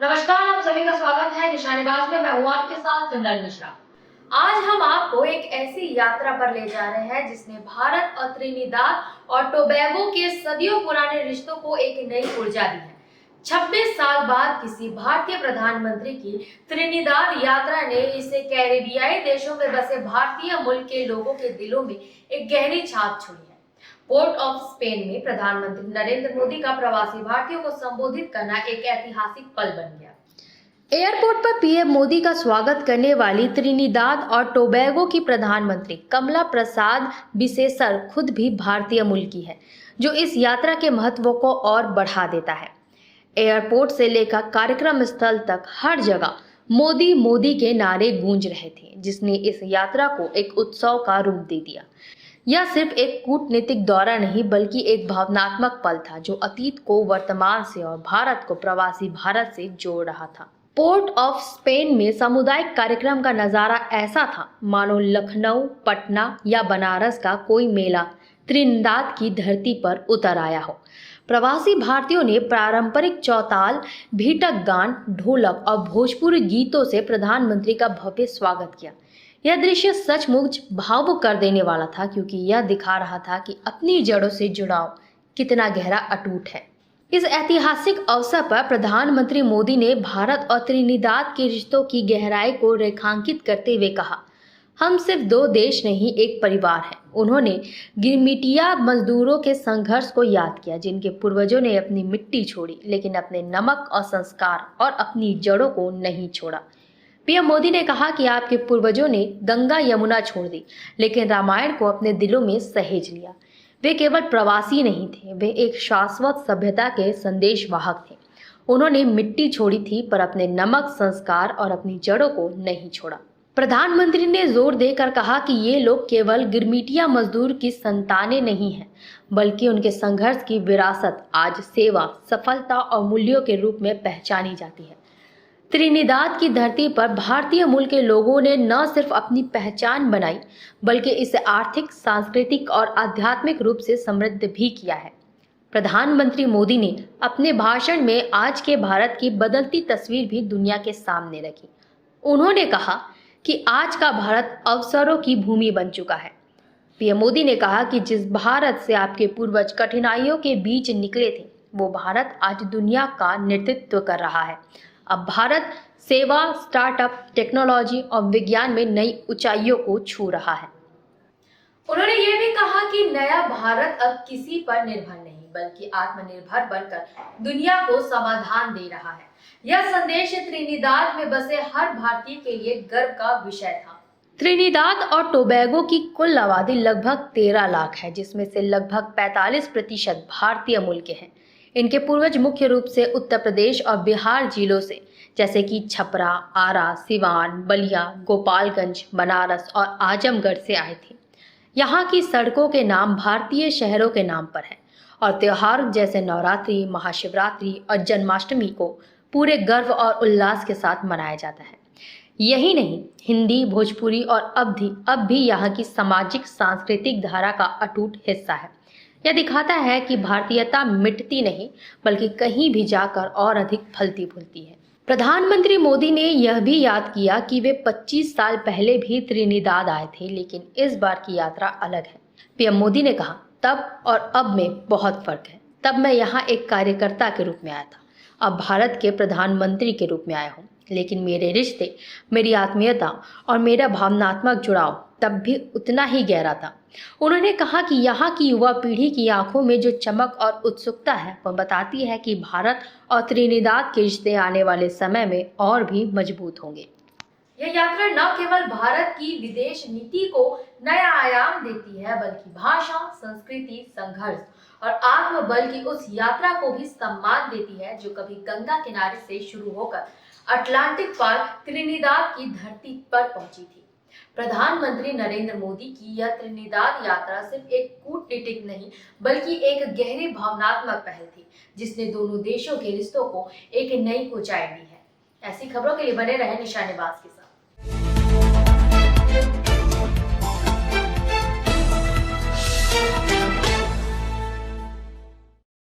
नमस्कार, आप सभी का स्वागत है निशानेबाज में। मैं हूं आपके साथ सिमरन मिश्रा। आज हम आपको एक ऐसी यात्रा पर ले जा रहे हैं जिसने भारत और त्रिनिदाद और टोबैगो के सदियों पुराने रिश्तों को एक नई ऊर्जा दी है। 26 साल बाद किसी भारतीय प्रधानमंत्री की त्रिनिदाद यात्रा ने इसे कैरेबियाई देशों में बसे भारतीय मूल के लोगों के दिलों में एक गहरी छाप छोड़ी है। पोर्ट ऑफ स्पेन में प्रधानमंत्री नरेंद्र मोदी का प्रवासी भारतीयों को संबोधित करना एक ऐतिहासिक पल बन गया। एयरपोर्ट पर पीएम मोदी का स्वागत करने वाली त्रिनिदाद और टोबैगो की प्रधानमंत्री कमला प्रसाद बिसेसर खुद भी भारतीय मूल की है, जो इस यात्रा के महत्व को और बढ़ा देता है। एयरपोर्ट से लेकर कार्यक्रम स्थल तक हर जगह मोदी मोदी के नारे गूंज रहे थे, जिसने इस यात्रा को एक उत्सव का रूप दे दिया। यह सिर्फ एक कूटनीतिक दौरा नहीं बल्कि एक भावनात्मक पल था जो अतीत को वर्तमान से और भारत को प्रवासी भारत से जोड़ रहा था। पोर्ट ऑफ स्पेन में सामुदायिक कार्यक्रम का नजारा ऐसा था मानो लखनऊ, पटना या बनारस का कोई मेला त्रिनिदाद की धरती पर उतर आया हो। प्रवासी भारतीयों ने पारंपरिक चौताल, भीटक गान, ढोलक और भोजपुरी गीतों से प्रधानमंत्री का भव्य स्वागत किया। यह दृश्य सचमुच भावुक कर देने वाला था, क्योंकि यह दिखा रहा था कि अपनी जड़ों से जुड़ाव कितना गहरा अटूट है। इस ऐतिहासिक अवसर पर प्रधानमंत्री मोदी ने भारत और त्रिनिदाद के रिश्तों की गहराई को रेखांकित करते हुए कहा, हम सिर्फ दो देश नहीं, एक परिवार है। उन्होंने गिरमिटिया मजदूरों के संघर्ष को याद किया, जिनके पूर्वजों ने अपनी मिट्टी छोड़ी लेकिन अपने नमक और संस्कार और अपनी जड़ों को नहीं छोड़ा। पीएम मोदी ने कहा कि आपके पूर्वजों ने गंगा यमुना छोड़ दी लेकिन रामायण को अपने दिलों में सहेज लिया। वे केवल प्रवासी नहीं थे, वे एक शाश्वत सभ्यता के संदेशवाहक थे। उन्होंने मिट्टी छोड़ी थी पर अपने नमक, संस्कार और अपनी जड़ों को नहीं छोड़ा। प्रधानमंत्री ने जोर देकर कहा कि ये लोग केवल गिरमिटिया मजदूर की संतानें नहीं हैं, बल्कि उनके संघर्ष की विरासत आज सेवा, सफलता और मूल्यों के रूप में पहचानी जाती है। त्रिनिदाद की धरती पर भारतीय मूल के लोगों ने न सिर्फ अपनी पहचान बनाई बल्कि इसे आर्थिक, सांस्कृतिक और आध्यात्मिक रूप से समृद्ध भी किया है। प्रधानमंत्री मोदी ने अपने भाषण में आज के भारत की बदलती तस्वीर भी दुनिया के सामने रखी। उन्होंने कहा कि आज का भारत अवसरों की भूमि बन चुका है। पीएम मोदी ने कहा कि जिस भारत से आपके पूर्वज कठिनाइयों के बीच निकले थे, वो भारत आज दुनिया का नेतृत्व कर रहा है। अब भारत सेवा, स्टार्टअप, टेक्नोलॉजी और विज्ञान में नई ऊंचाइयों को छू रहा है। उन्होंने ये भी कहा कि नया भारत अब किसी पर निर्भर नहीं बल्कि आत्मनिर्भर बनकर दुनिया को समाधान दे रहा है। यह संदेश त्रिनिदाद में बसे हर भारतीय के लिए गर्व का विषय था। त्रिनिदाद और टोबैगो की कुल आबादी लगभग 13 लाख है, जिसमें से लगभग 45% भारतीय मूल के हैं। इनके पूर्वज मुख्य रूप से उत्तर प्रदेश और बिहार जिलों से, जैसे कि छपरा, आरा, सिवान, बलिया, गोपालगंज, बनारस और आजमगढ़ से आए थे। यहाँ की सड़कों के नाम भारतीय शहरों के नाम पर हैं और त्योहार जैसे नवरात्रि, महाशिवरात्रि और जन्माष्टमी को पूरे गर्व और उल्लास के साथ मनाया जाता है। यही नहीं, हिंदी, भोजपुरी और अब भी यहाँ की सामाजिक सांस्कृतिक धारा का अटूट हिस्सा है। यह दिखाता है कि भारतीयता मिटती नहीं बल्कि कहीं भी जाकर और अधिक फलती फूलती है। प्रधानमंत्री मोदी ने यह भी याद किया कि वे 25 साल पहले भी त्रिनिदाद आए थे, लेकिन इस बार की यात्रा अलग है। पीएम मोदी ने कहा, तब और अब में बहुत फर्क है। तब मैं यहाँ एक कार्यकर्ता के रूप में आया था, अब भारत के प्रधानमंत्री के रूप में आया हूँ, लेकिन मेरे रिश्ते, मेरी आत्मीयता और मेरा भावनात्मक जुड़ाव तब भी उतना ही गहरा था। उन्होंने कहा कि यहाँ की युवा पीढ़ी की आंखों में जो चमक और उत्सुकता है, वह बताती है कि भारत और त्रिनिदाद के रिश्ते आने वाले समय में और भी मजबूत होंगे। यह यात्रा न केवल भारत की विदेश नीति को नया आयाम देती है, बल्कि भाषा, संस्कृति, संघर्ष और आत्मबल की उस यात्रा को भी सम्मान देती है जो कभी गंगा किनारे से शुरू होकर अटलांटिक पार त्रिनिदाद की धरती पर पहुंची थी। प्रधानमंत्री नरेंद्र मोदी की यह त्रिनिदाद यात्रा सिर्फ एक कूटनीतिक नहीं बल्कि एक गहरी भावनात्मक पहल थी, जिसने दोनों देशों के रिश्तों को एक नई ऊंचाई दी है। ऐसी खबरों के लिए बने रहे निशानेबाज के साथ।